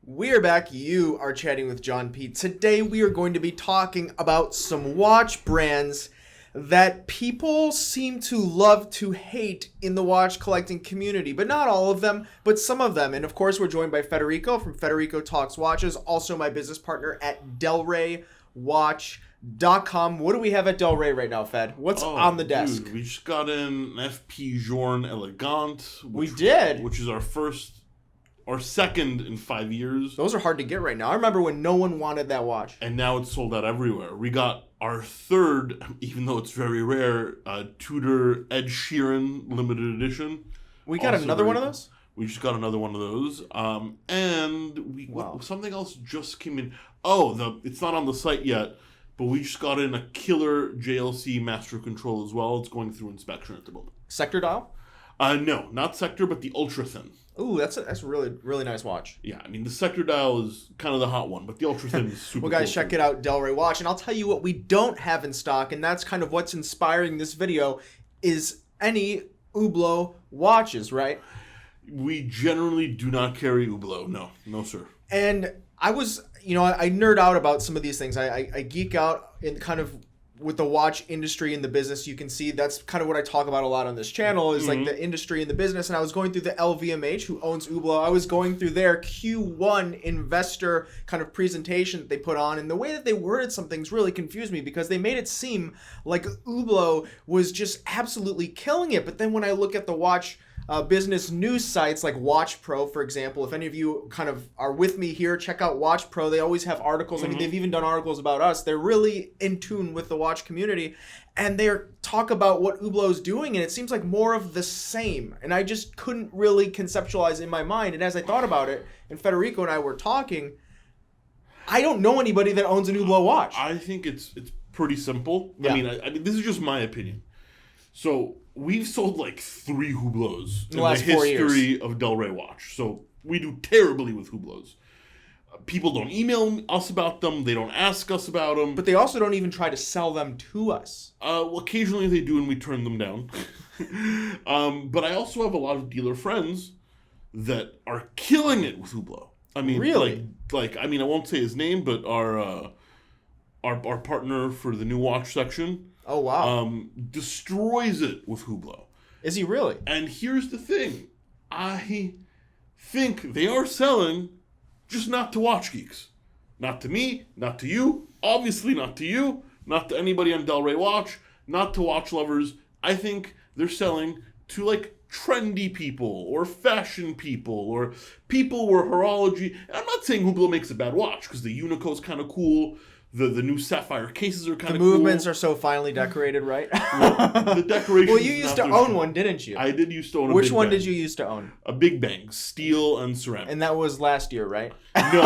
We are back. You are chatting with John Pete. Today we are going to be talking about some watch brands that people seem to love to hate in the watch collecting community, but not all of them, but some of them. And of course, we're joined by Federico from Federico Talks Watches, also my business partner at DelReyWatch.com. What do we have at Del Rey right now, Fed? What's on the desk? Dude, we just got in an FP Journe Elegant. We did. Which is our second in 5 years. Those are hard to get right now. I remember when no one wanted that watch. And now it's sold out everywhere. We got our third, even though it's very rare, Tudor Ed Sheeran limited edition. We got another one of those? We just got another one of those. And something else just came in. It's not on the site yet, but we just got in a killer JLC master control as well. It's going through inspection at the moment. Sector dial? No, not Sector, but the ultra thin. Ooh, that's a really, really nice watch. Yeah, I mean, the Sector dial is kind of the hot one, but the ultra thin is super Well, guys, cool. check it out, Del Rey Watch. And I'll tell you what we don't have in stock, and that's kind of what's inspiring this video, is any Hublot watches, right? We generally do not carry Hublot. No, sir. And I was, I nerd out about some of these things. I geek out in kind of with the watch industry and the business. You can see that's kind of what I talk about a lot on this channel is like the industry and the business. And I was going through the LVMH, who owns Hublot. I was going through their Q1 investor kind of presentation that they put on, and the way that they worded some things really confused me because they made it seem like Hublot was just absolutely killing it. But then when I look at the watch business news sites like Watch Pro, for example, if any of you kind of are with me here, check out Watch Pro. They always have articles. I mean, they've even done articles about us. They're really in tune with the watch community, and they talk about what Hublot is doing, and it seems like more of the same. And I just couldn't really conceptualize in my mind. And as I thought about it, and Federico and I were talking, I don't know anybody that owns an Hublot watch. I think it's pretty simple. Yeah. I mean, this is just my opinion. So we've sold like 3 Hublots in the last 4 years. history of Del Rey Watch. So we do terribly with Hublots. People don't email us about them. They don't ask us about them. But they also don't even try to sell them to us. Well, occasionally they do, and we turn them down. But I also have a lot of dealer friends that are killing it with Hublot. I mean, really? I won't say his name, but our partner for the new watch section. Oh, wow. Destroys it with Hublot. Is he really? And here's the thing. I think they are selling, just not to watch geeks. Not to me, not to you, obviously not to you, not to anybody on Del Rey Watch, not to watch lovers. I think they're selling to like trendy people or fashion people or people where horology. And I'm not saying Hublot makes a bad watch because the Unico's kind of cool. The new sapphire cases are kind of cool. The movements are so finely decorated, right? The decoration. Well, you used to own one, didn't you? I did used to own a Which Big one Bang. did you used to own? A Big Bang, steel and ceramic. And that was last year, right? No,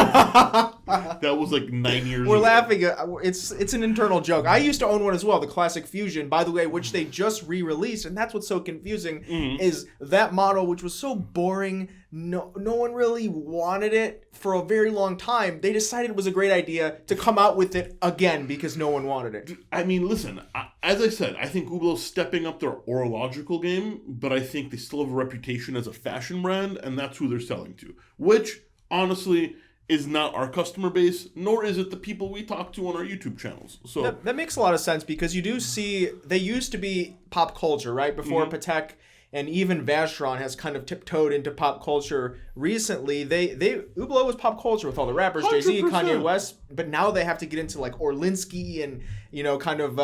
that was like 9 years We're ago. laughing. It's an internal joke. I used to own one as well, the Classic Fusion, by the way, which they just re-released. And that's what's so confusing is that model, which was so boring. No one really wanted it for a very long time. They decided it was a great idea to come out with it again because no one wanted it. I mean, listen, as I said, I think Hublot's stepping up their horological game, but I think they still have a reputation as a fashion brand, and that's who they're selling to. Which, honestly, is not our customer base, nor is it the people we talk to on our YouTube channels. So that makes a lot of sense because you do see, they used to be pop culture, right? Before Patek and even Vacheron has kind of tiptoed into pop culture recently. Hublot was pop culture with all the rappers, Jay-Z, 100%. Kanye West, but now they have to get into like Orlinsky and, kind of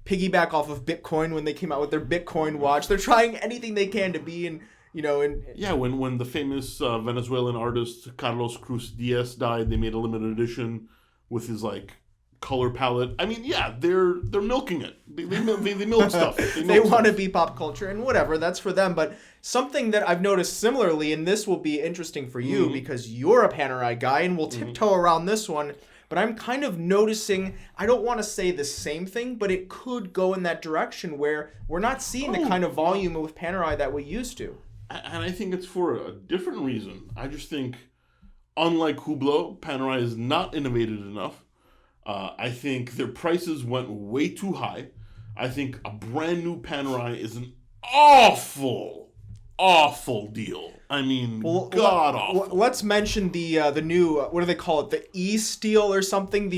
piggyback off of Bitcoin when they came out with their Bitcoin watch. They're trying anything they can to be in, when the famous Venezuelan artist Carlos Cruz Diaz died, they made a limited edition with his like color palette. I mean, yeah, they're milking it. They milk stuff. They want to be pop culture and whatever, that's for them. But something that I've noticed similarly, and this will be interesting for you because you're a Panerai guy, and we'll tiptoe around this one. But I'm kind of noticing, I don't want to say the same thing, but it could go in that direction where we're not seeing the kind of volume with Panerai that we used to. And I think it's for a different reason. I just think, unlike Hublot, Panerai is not innovative enough. I think their prices went way too high. I think a brand new Panerai is an awful awful deal. I mean, god awful. Let's mention the new what do they call it? The E-steel or something?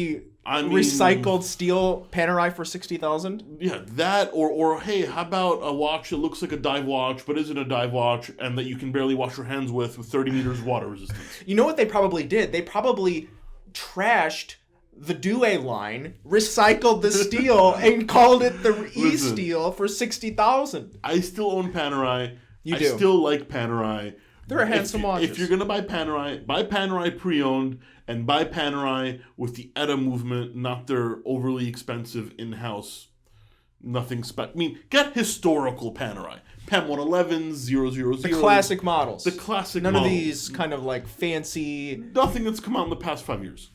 Recycled steel Panerai for $60,000. Yeah, that or hey, how about a watch that looks like a dive watch but isn't a dive watch, and that you can barely wash your hands with 30 meters of water resistance. You know what they probably did? They probably trashed the Due line, recycled the steel, and called it the E-steel for $60,000. I still own Panerai. You do. I still like Panerai. They're a handsome watches. If you're gonna buy Panerai pre-owned, and buy Panerai with the ETA movement, not their overly expensive in-house. Nothing I mean, get historical Panerai. PEM 111s, 000. The classic models. The classic None models. of these kind of like fancy. Nothing that's come out in the past 5 years.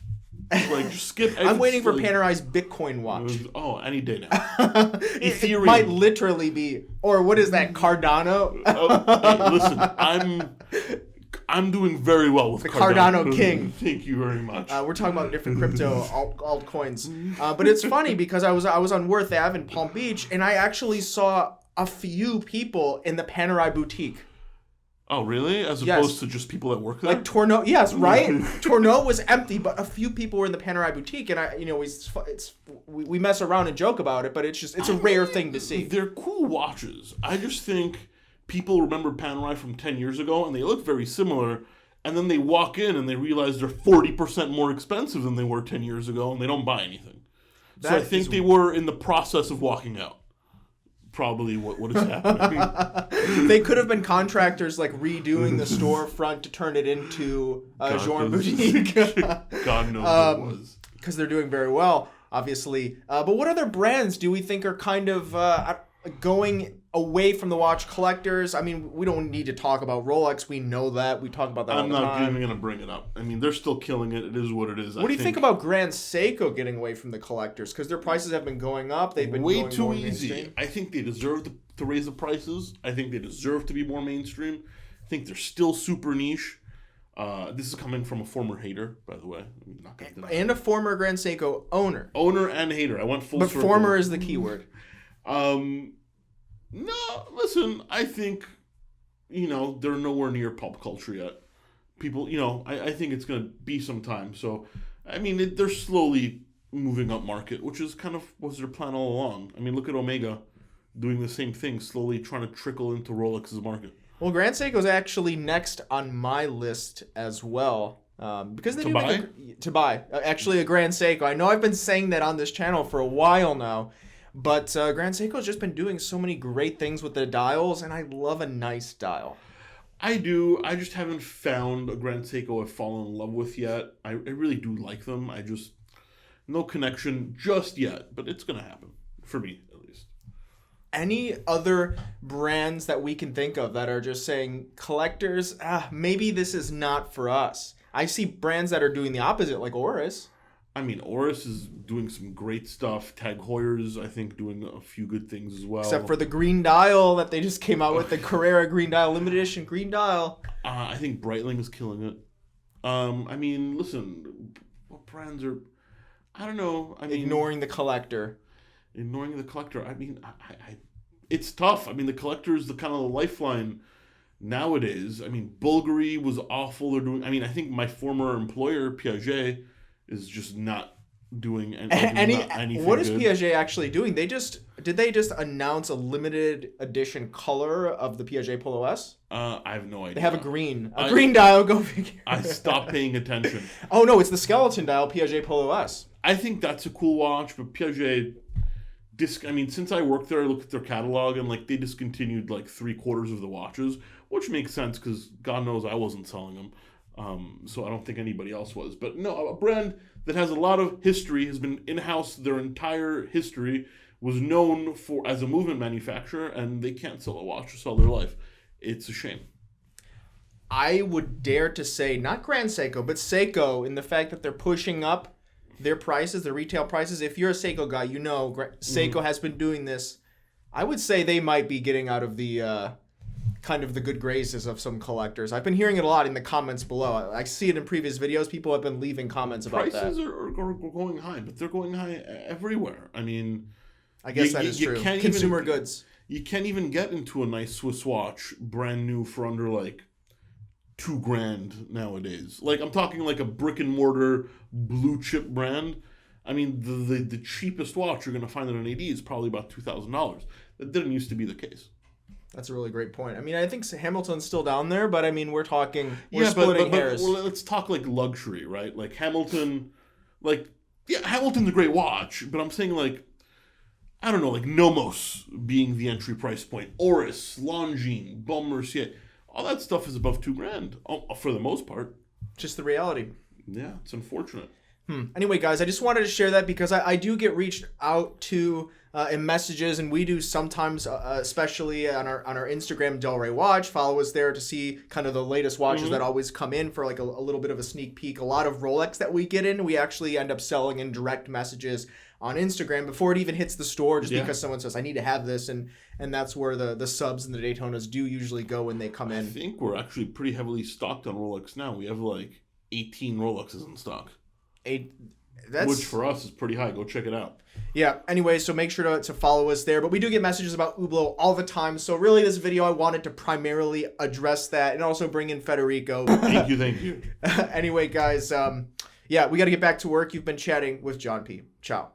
Like, just skip. I'm waiting for Panerai's Bitcoin watch. Oh, any day now. Ethereum. It might literally be. Or what is that, Cardano? Hey, listen, I'm doing very well with the Cardano King. Thank you very much. We're talking about different crypto altcoins. But it's funny because I was on Worth Ave in Palm Beach, and I actually saw a few people in the Panerai boutique. Oh, really? As opposed to just people that work there? Like Tourneau, yes, right? Tourneau was empty, but a few people were in the Panerai boutique, and we mess around and joke about it, but it's a rare thing to see. They're cool watches. I just think people remember Panerai from 10 years ago, and they look very similar, and then they walk in and they realize they're 40% more expensive than they were 10 years ago, and they don't buy anything. So I think they were in the process of walking out. Probably what is happening. They could have been contractors like redoing the storefront to turn it into a Journe boutique. God knows what it was. Because they're doing very well, obviously. But what other brands do we think are kind of going away from the watch collectors? I mean, we don't need to talk about Rolex. We know that. We talk about that all the time. I'm not even going to bring it up. I mean, they're still killing it. It is what it is. What do you think about Grand Seiko getting away from the collectors? Because their prices have been going up. They've been way going too more easy. mainstream. I think they deserve to raise the prices. I think they deserve to be more mainstream. I think they're still super niche. This is coming from a former hater, by the way. I'm not gonna deny and a former Grand Seiko owner. Owner and hater. I went full circle. But former is the key word. No, listen, I think, they're nowhere near pop culture yet. People, I think it's going to be some time. So, I mean, they're slowly moving up market, which is kind of was their plan all along. I mean, look at Omega doing the same thing, slowly trying to trickle into Rolex's market. Well, Grand Seiko's actually next on my list as well. Because they to buy. Actually, a Grand Seiko. I know I've been saying that on this channel for a while now. But Grand Seiko's just been doing so many great things with the dials, and I love a nice dial. I do. I just haven't found a Grand Seiko I've fallen in love with yet. I really do like them. I just... No connection just yet, but it's going to happen. For me, at least. Any other brands that we can think of that are just saying, collectors, maybe this is not for us? I see brands that are doing the opposite, like Oris. I mean, Oris is doing some great stuff. Tag Heuer's, I think, doing a few good things as well. Except for the green dial that they just came out with, the Carrera green dial, limited edition green dial. I think Breitling is killing it. I mean, listen, what brands are... I don't know. I mean, ignoring the collector. Ignoring the collector. I mean, it's tough. I mean, the collector is the kind of the lifeline nowadays. I mean, Bulgari was awful. They're doing... I mean, I think my former employer, Piaget... is just not doing anything. What is good. Piaget actually doing? Did they just announce a limited edition color of the Piaget Polo S? I have no idea. They have a green dial. Go figure. I stopped paying attention. Oh no, it's the skeleton dial Piaget Polo S. I think that's a cool watch, but Piaget. I mean, since I worked there, I looked at their catalog and they discontinued 3/4 of the watches, which makes sense because God knows I wasn't selling them. So I don't think anybody else was. But no, a brand that has a lot of history, has been in-house their entire history, was known as a movement manufacturer, and they can't sell a watch to sell their life. It's a shame. I would dare to say, not Grand Seiko, but Seiko, in the fact that they're pushing up their prices, their retail prices. If you're a Seiko guy, Seiko has been doing this. I would say they might be getting out of the... kind of the good graces of some collectors. I've been hearing it a lot in the comments below. I see it in previous videos. People have been leaving comments about that. Prices are going high, but they're going high everywhere. I mean... I guess that is true. Consumer goods. you can't even get into a nice Swiss watch brand new for under like $2,000 nowadays. Like I'm talking like a brick and mortar blue chip brand. I mean, the cheapest watch you're going to find at an AD is probably about $2,000. That didn't used to be the case. That's a really great point. I mean, I think Hamilton's still down there, but I mean, we're splitting hairs. Well, let's talk like luxury, right? Like Hamilton, Hamilton's a great watch, but I'm saying like, I don't know, like Nomos being the entry price point, Oris, Longines, Baume Mercier, all that stuff is above $2,000 for the most part. Just the reality. Yeah, it's unfortunate. Anyway, guys, I just wanted to share that because I do get reached out to in messages, and we do sometimes, especially on our Instagram, Delray Watch. Follow us there to see kind of the latest watches that always come in for like a little bit of a sneak peek. A lot of Rolex that we get in, we actually end up selling in direct messages on Instagram before it even hits the store, just because someone says, I need to have this, and that's where the subs and the Daytonas do usually go when they come in. I think we're actually pretty heavily stocked on Rolex now. We have like 18 Rolexes in stock. Which for us is pretty high. Go check it out. Yeah. Anyway, so make sure to follow us there. But we do get messages about Hublot all the time. So really, this video, I wanted to primarily address that and also bring in Federico. Thank you. Anyway, guys, we got to get back to work. You've been chatting with John P. Ciao.